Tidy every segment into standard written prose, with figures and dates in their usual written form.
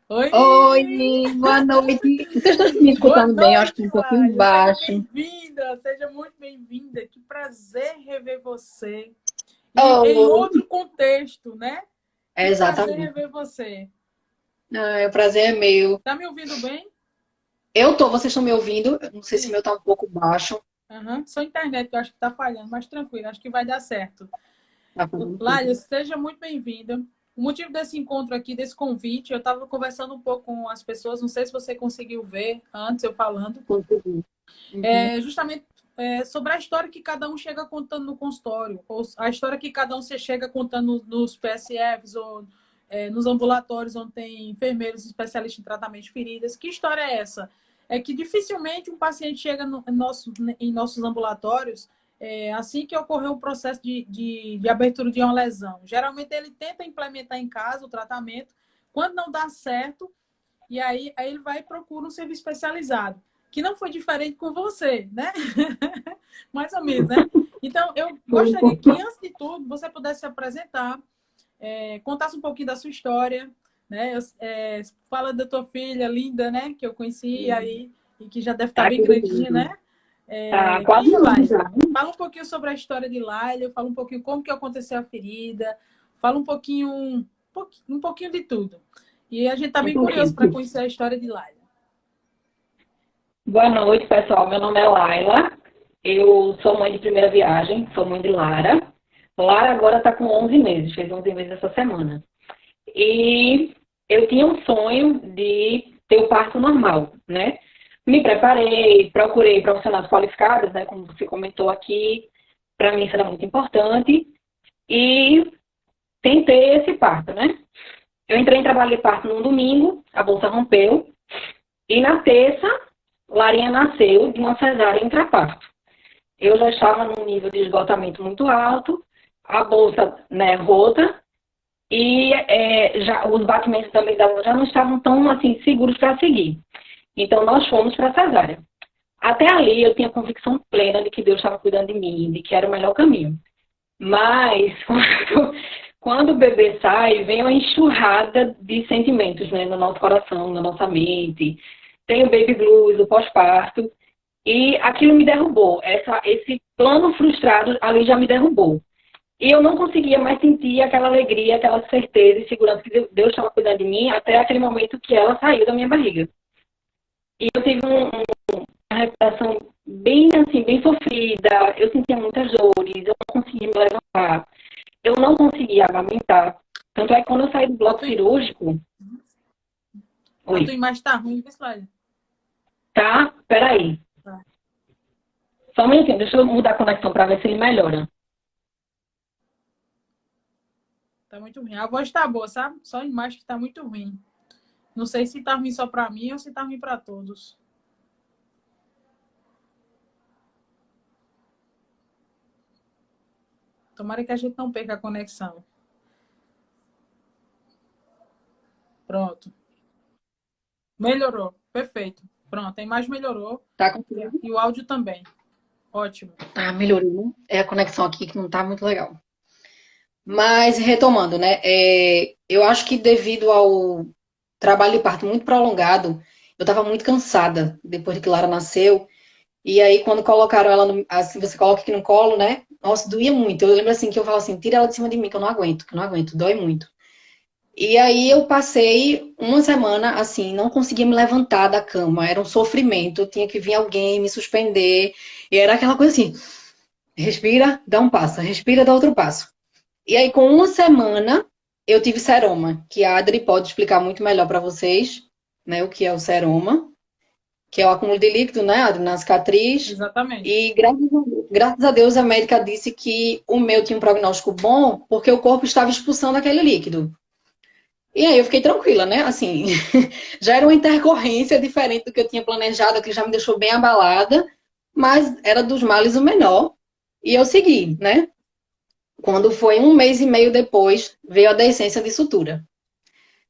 Oi! Oi, boa noite. Vocês estão me Boa escutando bem? Eu acho que noite, um pouquinho Laila. Seja baixo. bem-vinda, seja muito bem-vinda. Que prazer rever você. E em Oh, outro contexto, né? Que prazer exatamente. rever você. O prazer é meu. Tá me ouvindo bem? Vocês estão me ouvindo? Eu não sei se o meu Sim. está um pouco baixo. Aham. Só a internet que eu acho que tá falhando, mas tranquilo, acho que vai dar certo. Tá fazendo Laila, tudo. seja muito bem-vinda. O motivo desse encontro aqui, desse convite, eu estava conversando um pouco com as pessoas, não sei se você conseguiu ver antes eu falando. Consegui. Uhum. Justamente sobre a história que cada um chega contando no consultório, ou a história que cada um se chega contando nos PSFs ou nos ambulatórios onde tem enfermeiros especialistas em tratamento de feridas. Que história é essa? É que dificilmente um paciente chega em nossos ambulatórios assim que ocorreu o processo de abertura de uma lesão. Geralmente ele tenta implementar em casa o tratamento, quando não dá certo, e aí ele vai e procura um serviço especializado, que não foi diferente com você, né? Mais ou menos, né? Então, eu Foi um gostaria pouco. que, antes de tudo, você pudesse se apresentar, contasse um pouquinho da sua história, né? Fala da tua filha linda, né? Que eu conheci aí e que já deve estar Tá bem aqui grandinha, dormindo. né? Tá quase Quem é dormindo Laila? já. Fala um pouquinho sobre a história de Laila, fala um pouquinho como que aconteceu a ferida, fala um pouquinho de tudo. E a gente está Um bem curioso para pouquinho. conhecer a história de Laila. Boa noite, pessoal. Meu nome é Laila. Eu sou mãe de primeira viagem, sou mãe de Lara. Lara agora está com 11 meses, fez 11 meses essa semana. E eu tinha um sonho de ter o parto normal, né? Me preparei, procurei profissionais qualificados, né? Como você comentou aqui, para mim isso era muito importante. E tentei esse parto, né? Eu entrei em trabalho de parto num domingo, a bolsa rompeu. E na terça, Larinha nasceu de uma cesárea intraparto. Eu já estava num nível de esgotamento muito alto, a bolsa, né, rota, e já os batimentos da amígdala já não estavam tão assim seguros para seguir. Então nós fomos para a cesárea. Até ali eu tinha convicção plena de que Deus estava cuidando de mim, de que era o melhor caminho. Mas quando o bebê sai, vem uma enxurrada de sentimentos, né, no nosso coração, na nossa mente. Tem o baby blues, o pós-parto. E aquilo me derrubou. Esse plano frustrado ali já me derrubou. E eu não conseguia mais sentir aquela alegria, aquela certeza e segurança que Deus estava cuidando de mim até aquele momento que ela saiu da minha barriga. E eu tive uma recuperação bem assim, bem sofrida. Eu sentia muitas dores, eu não conseguia me levantar, eu não conseguia amamentar. Tanto é que quando eu saí do A bloco tua, cirúrgico... a tua Oi, imagem está ruim, pessoal. tá? Peraí. Tá. Só um minutinho, deixa eu mudar a conexão para ver se ele melhora. Tá muito ruim. A voz tá boa, sabe? Só a imagem que tá muito ruim. Não sei se tá ruim só para mim ou se tá ruim para todos. Tomara que a gente não perca a conexão. Pronto. Melhorou. Perfeito. Pronto. A imagem melhorou Tá conseguindo? e o áudio também. Ótimo. Tá, melhorou. É a conexão aqui que não tá muito legal. Mas, retomando, né? Eu acho que devido ao trabalho de parto muito prolongado, eu tava muito cansada depois de que Lara nasceu. E aí, quando colocaram ela, assim, você coloca aqui no colo, né? Nossa, doía muito. Eu lembro assim que eu falo assim, tira ela de cima de mim, que eu não aguento, dói muito. E aí eu passei uma semana assim, não conseguia me levantar da cama, era um sofrimento, tinha que vir alguém me suspender. E era aquela coisa assim, respira, dá um passo, respira, dá outro passo. E aí, com uma semana, eu tive seroma, que a Adri pode explicar muito melhor para vocês, né, o que é o seroma, que é o acúmulo de líquido, né, Adri, na cicatriz. Exatamente. E graças a Deus a médica disse que o meu tinha um prognóstico bom, porque o corpo estava expulsando aquele líquido. E aí eu fiquei tranquila, né? Assim, já era uma intercorrência diferente do que eu tinha planejado, que já me deixou bem abalada, mas era dos males o menor. E eu segui, né? Quando foi um mês e meio depois, veio a descência de sutura.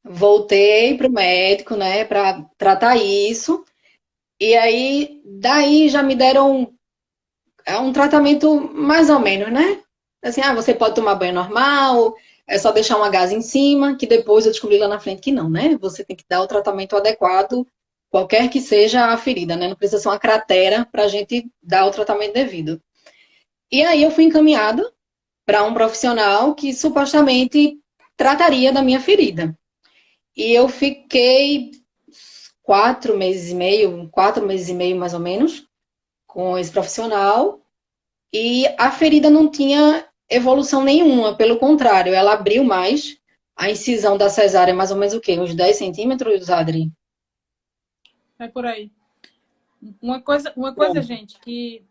Voltei para o médico, né, para tratar isso. E aí, daí já me deram um tratamento mais ou menos, né? Assim, você pode tomar banho normal, é só deixar uma gás em cima, que depois eu descobri lá na frente que não, né? Você tem que dar o tratamento adequado, qualquer que seja a ferida, né? Não precisa ser uma cratera para a gente dar o tratamento devido. E aí eu fui encaminhada para um profissional que supostamente trataria da minha ferida. E eu fiquei 4 meses e meio mais ou menos, com esse profissional. E a ferida não tinha evolução nenhuma, pelo contrário, ela abriu mais. A incisão da cesárea é mais ou menos o quê? Uns 10 centímetros, Adri? É por aí. Uma coisa, gente, que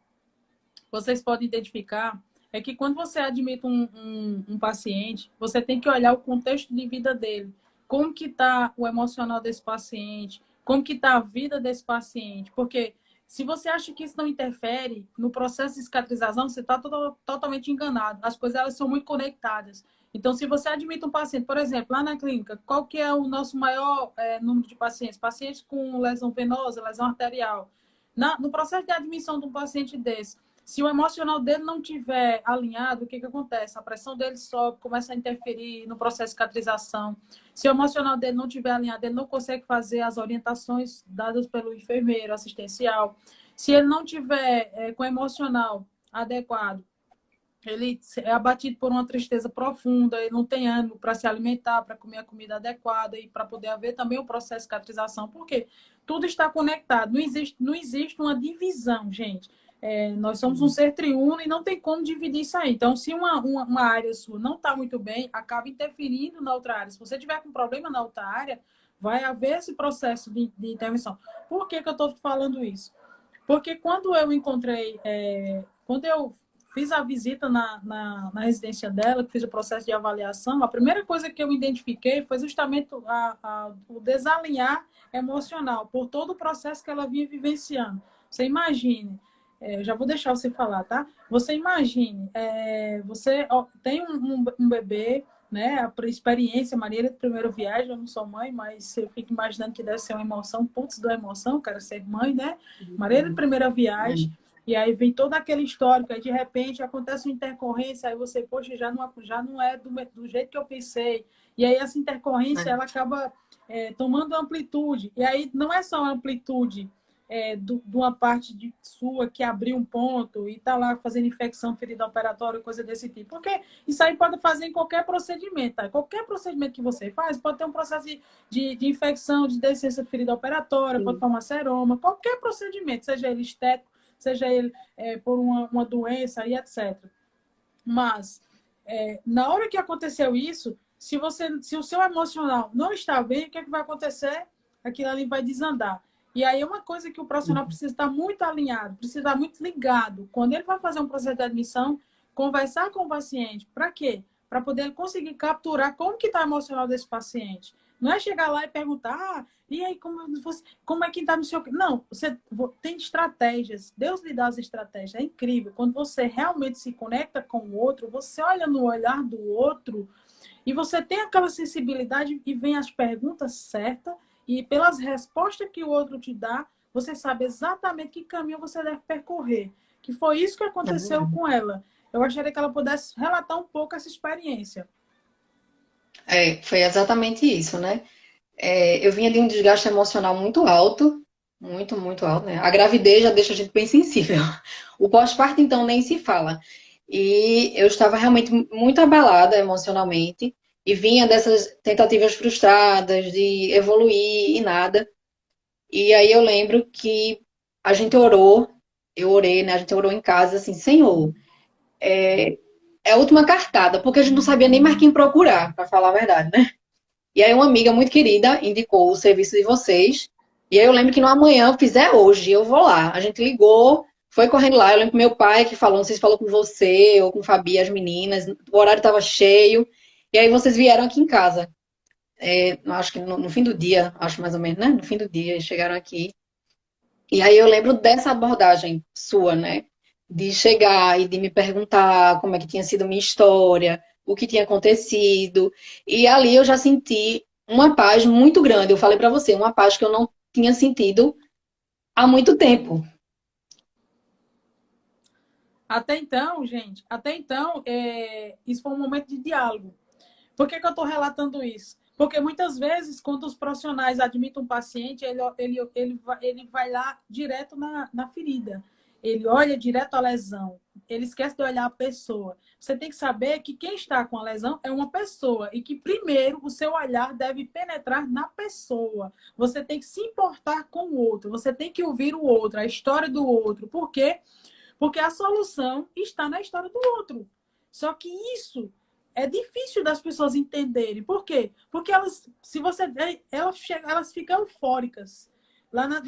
vocês podem identificar é que quando você admite um paciente, você tem que olhar o contexto de vida dele. Como que está o emocional desse paciente? Como que está a vida desse paciente? Porque se você acha que isso não interfere no processo de cicatrização, você está totalmente enganado. As coisas elas são muito conectadas. Então, se você admite um paciente, por exemplo, lá na clínica, qual que é o nosso maior número de pacientes? Pacientes com lesão venosa, lesão arterial. No processo de admissão de um paciente desse, se o emocional dele não tiver alinhado, o que que acontece? A pressão dele sobe, começa a interferir no processo de cicatrização. Se o emocional dele não tiver alinhado, ele não consegue fazer as orientações dadas pelo enfermeiro assistencial. Se ele não tiver com o emocional adequado, ele é abatido por uma tristeza profunda, ele não tem ânimo para se alimentar, para comer a comida adequada e para poder haver também o processo de cicatrização. Por quê? Tudo está conectado. Não existe uma divisão, gente. Nós somos um ser triuno e não tem como dividir isso aí. Então, se uma área sua não está muito bem, acaba interferindo na outra área. Se você tiver com problema na outra área, vai haver esse processo de intervenção. Por que que eu estou falando isso? Porque quando eu encontrei, quando eu fiz a visita na residência dela, que fiz o processo de avaliação, a primeira coisa que eu identifiquei foi justamente o desalinhar emocional, por todo o processo que ela vinha vivenciando. Você imagine, eu já vou deixar você falar, tá? Você imagine, você tem um bebê, né? A experiência, Maria de primeira viagem, eu não sou mãe, mas eu fico imaginando que deve ser uma emoção, putz, da emoção, quero ser mãe, né? Maria de primeira viagem, e aí vem todo aquele histórico, aí de repente acontece uma intercorrência, aí você, poxa, já não é do jeito que eu pensei. E aí essa intercorrência, ela acaba tomando amplitude. E aí não é só a amplitude de uma parte sua que abriu um ponto e está lá fazendo infecção, ferida operatória, coisa desse tipo. Porque isso aí pode fazer em qualquer procedimento. Tá? Qualquer procedimento que você faz pode ter um processo de infecção, de descência, ferida operatória, pode tomar seroma, qualquer procedimento, seja ele estético, seja ele por uma doença e etc. Mas, na hora que aconteceu isso, se o seu emocional não está bem, o que é que vai acontecer? Aquilo ali vai desandar. E aí é uma coisa que o profissional precisa estar muito alinhado, precisa estar muito ligado. Quando ele vai fazer um processo de admissão, conversar com o paciente. Para quê? Para poder conseguir capturar como que está o emocional desse paciente. Não é chegar lá e perguntar, e aí, como é que está no seu... Não, você tem estratégias. Deus lhe dá as estratégias. É incrível. Quando você realmente se conecta com o outro, você olha no olhar do outro e você tem aquela sensibilidade e vem as perguntas certas e pelas respostas que o outro te dá, você sabe exatamente que caminho você deve percorrer. Que foi isso que aconteceu com ela. Eu gostaria que ela pudesse relatar um pouco essa experiência. Foi exatamente isso, né? Eu vinha de um desgaste emocional muito alto, muito, muito alto, né? A gravidez já deixa a gente bem sensível. O pós-parto, então, nem se fala. E eu estava realmente muito abalada emocionalmente e vinha dessas tentativas frustradas de evoluir e nada. E aí eu lembro que a gente orou, eu orei, né? A gente orou em casa, assim, Senhor, é a última cartada, porque a gente não sabia nem mais quem procurar, para falar a verdade, né? E aí uma amiga muito querida indicou o serviço de vocês. E aí eu lembro que no amanhã eu fiz, hoje, eu vou lá. A gente ligou, foi correndo lá. Eu lembro que meu pai que falou, não sei se falou com você ou com Fabi, as meninas. O horário estava cheio. E aí vocês vieram aqui em casa. Acho que no fim do dia, acho mais ou menos, né? No fim do dia, eles chegaram aqui. E aí eu lembro dessa abordagem sua, né? De chegar e de me perguntar como é que tinha sido minha história, o que tinha acontecido. E ali eu já senti uma paz muito grande. Eu falei pra você, uma paz que eu não tinha sentido há muito tempo. Até então, gente, isso foi um momento de diálogo. Por que que eu estou relatando isso? Porque muitas vezes, quando os profissionais admitem um paciente, ele vai lá direto na ferida. Ele olha direto a lesão. Ele esquece de olhar a pessoa. Você tem que saber que quem está com a lesão é uma pessoa e que, primeiro, o seu olhar deve penetrar na pessoa. Você tem que se importar com o outro. Você tem que ouvir o outro, a história do outro. Por quê? Porque a solução está na história do outro. Só que isso é difícil das pessoas entenderem. Por quê? Porque elas, se você ver, elas ficam eufóricas. Lá na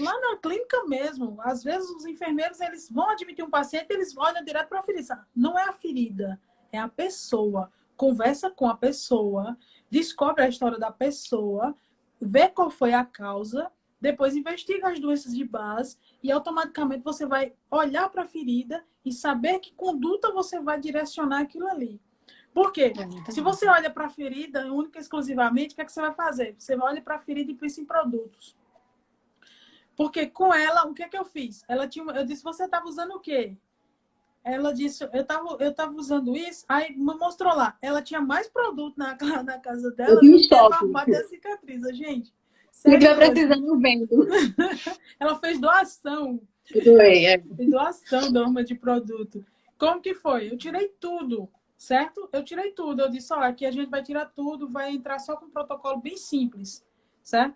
clínica mesmo, às vezes os enfermeiros eles vão admitir um paciente, eles olham direto para a ferida. Não é a ferida, é a pessoa. Conversa com a pessoa, descobre a história da pessoa, vê qual foi a causa, depois investiga as doenças de base e automaticamente você vai olhar para a ferida e saber que conduta você vai direcionar aquilo ali. Por quê? Se você olha para a ferida, única e exclusivamente, o que é que você vai fazer? Você olha para a ferida e pensa em produtos. Porque com ela, o que é que eu fiz? Eu disse, você estava usando o quê? Ela disse, eu tava usando isso, aí me mostrou lá. Ela tinha mais produto na casa dela do que ela bater a cicatriz. Gente, se estiver precisando, vendo. Ela fez doação. Fez doação da arma de produto. Como que foi? Eu tirei tudo, certo? Eu tirei tudo. Eu disse, olha, aqui a gente vai tirar tudo, vai entrar só com um protocolo bem simples, certo?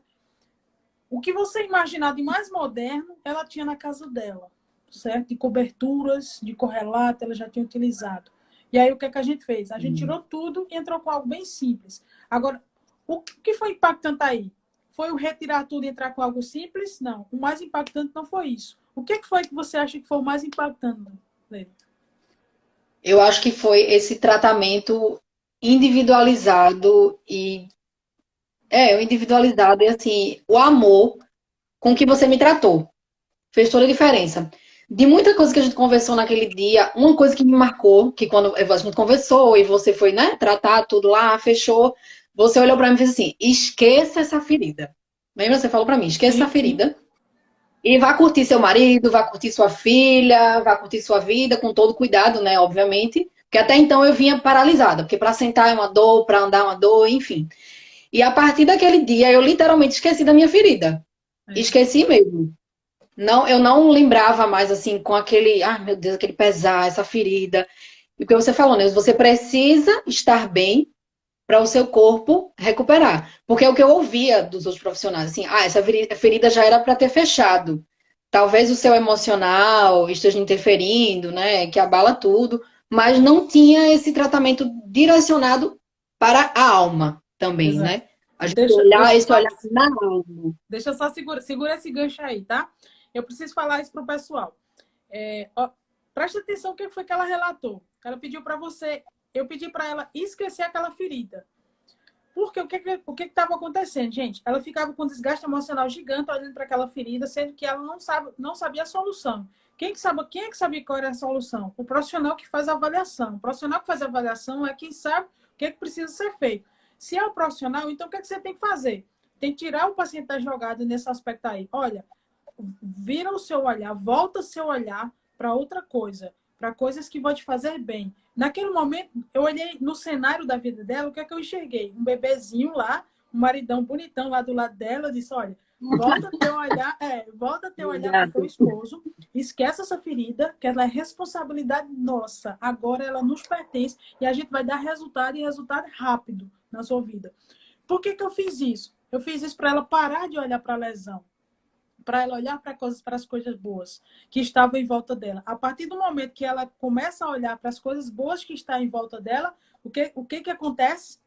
O que você imaginar de mais moderno, ela tinha na casa dela, certo? De coberturas, de correlato, ela já tinha utilizado. E aí, o que é que a gente fez? A gente tirou tudo e entrou com algo bem simples. Agora, o que foi impactante aí? Foi o retirar tudo e entrar com algo simples? Não. O mais impactante não foi isso. O que foi que você acha que foi o mais impactante, Leila? Eu acho que foi esse tratamento individualizado e individualizado e assim, o amor com que você me tratou. Fez toda a diferença. De muita coisa que a gente conversou naquele dia, uma coisa que me marcou, que quando a gente conversou e você foi, né, tratar tudo lá, fechou, você olhou pra mim e fez assim, esqueça essa ferida. Lembra? Você falou pra mim, esqueça essa ferida e vá curtir seu marido, vá curtir sua filha, vá curtir sua vida com todo cuidado, né, obviamente. Porque até então eu vinha paralisada, porque pra sentar é uma dor, pra andar é uma dor, enfim. E a partir daquele dia, eu literalmente esqueci da minha ferida. Esqueci mesmo. Não, eu não lembrava mais, assim, com aquele... Ai, meu Deus, aquele pesar, essa ferida. E o que você falou, né? Você precisa estar bem para o seu corpo recuperar. Porque é o que eu ouvia dos outros profissionais. Assim, essa ferida já era para ter fechado. Talvez o seu emocional esteja interferindo, né? Que abala tudo. Mas não tinha esse tratamento direcionado para a alma também, Exato. Né? A gente olhar na alma. Deixa eu só segura esse gancho aí, tá? Eu preciso falar isso pro pessoal. Presta atenção no que foi que ela relatou. Ela pediu para você, eu pedi para ela esquecer aquela ferida. Porque o que estava acontecendo, gente? Ela ficava com desgaste emocional gigante olhando para aquela ferida, sendo que ela não sabia a solução. Quem é que sabia qual era a solução? O profissional que faz a avaliação. O profissional que faz a avaliação é quem sabe o que precisa ser feito. Se é o profissional, então o que você tem que fazer? Tem que tirar o paciente da jogada nesse aspecto aí. Olha, vira o seu olhar, volta o seu olhar para outra coisa, para coisas que vão te fazer bem. Naquele momento, eu olhei no cenário da vida dela, o que é que eu enxerguei? Um bebezinho lá, um maridão bonitão lá do lado dela, eu disse, olha, volta teu olhar para o teu esposo, esquece essa ferida, que ela é responsabilidade nossa, agora ela nos pertence e a gente vai dar resultado e resultado rápido na sua vida. Por que eu fiz isso? Eu fiz isso para ela parar de olhar para a lesão, para ela olhar para as coisas boas que estavam em volta dela. A partir do momento que ela começa a olhar para as coisas boas que estão em volta dela, o que acontece?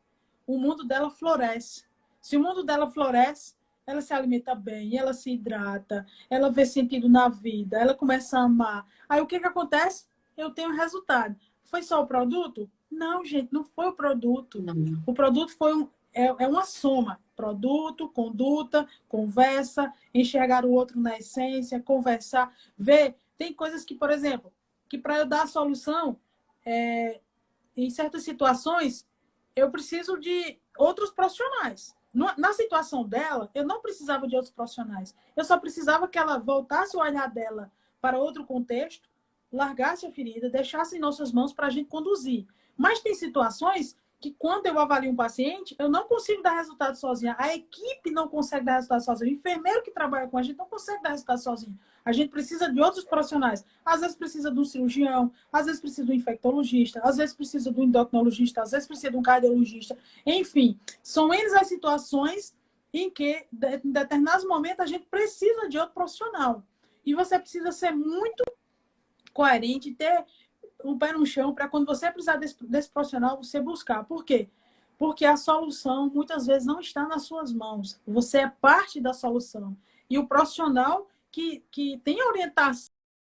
O mundo dela floresce. Se o mundo dela floresce, ela se alimenta bem, ela se hidrata, ela vê sentido na vida, ela começa a amar. Aí o que acontece? Eu tenho resultado. Foi só o produto? Não, gente, não foi o produto. Não. O produto foi uma soma. Produto, conduta, conversa, enxergar o outro na essência, conversar, ver. Tem coisas que, por exemplo, que para eu dar a solução, em certas situações, eu preciso de outros profissionais. Na situação dela, eu não precisava de outros profissionais. Eu só precisava que ela voltasse o olhar dela para outro contexto, largasse a ferida, deixasse em nossas mãos para a gente conduzir. Mas tem situações que quando eu avalio um paciente, eu não consigo dar resultado sozinha. A equipe não consegue dar resultado sozinha. O enfermeiro que trabalha com a gente não consegue dar resultado sozinho. A gente precisa de outros profissionais. Às vezes precisa de um cirurgião, às vezes precisa de um infectologista, às vezes precisa de um endocrinologista, às vezes precisa de um cardiologista. Enfim, são eles as situações em que, em determinados momentos, a gente precisa de outro profissional. E você precisa ser muito coerente, ter um pé no chão para quando você precisar desse profissional, você buscar. Por quê? Porque a solução muitas vezes não está nas suas mãos. Você é parte da solução. E o profissional que tem orientação